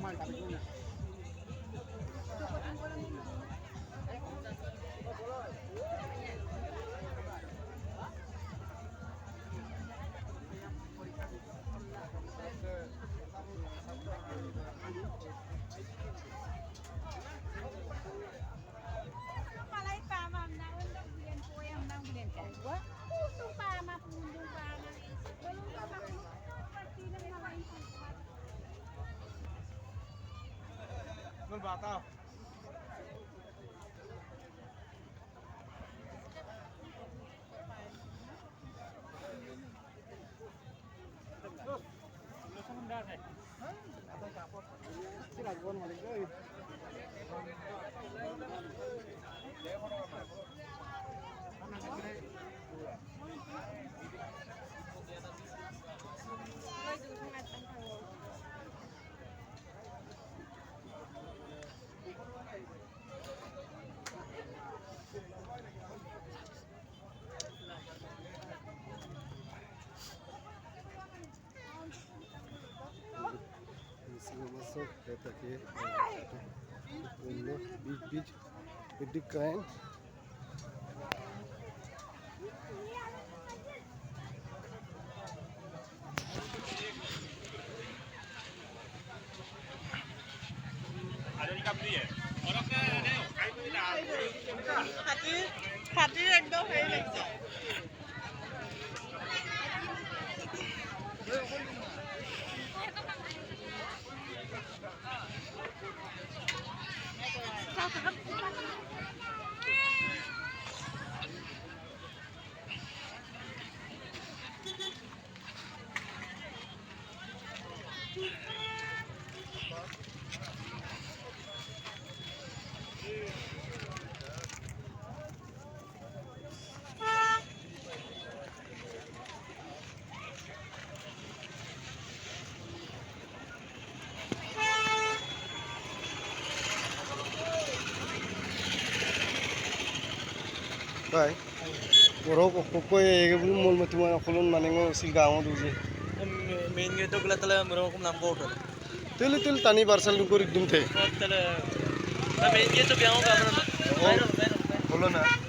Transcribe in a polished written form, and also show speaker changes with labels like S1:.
S1: Malay pa, ma'am, na undang bilhin po yung nang bilhin ka. Puso pa, mapundo pa. Walong ka mapundo. Pati na malaking pagkat.
S2: Nol bata.
S3: masuk kereta ke ini big kain
S1: খাটি একদম হয়ে গেছে
S3: Baik, borok kok ये मोल में तुम्हारा खोलन मानेंगे सिल गाँव दूसरे
S2: मेन गेट तो गलत तले मेरे को नाम कोट
S3: तिल तिल तानी बारसल नुको रिक्दम थे
S2: तले मेन गेट तो ब्याह का
S3: बोलो ना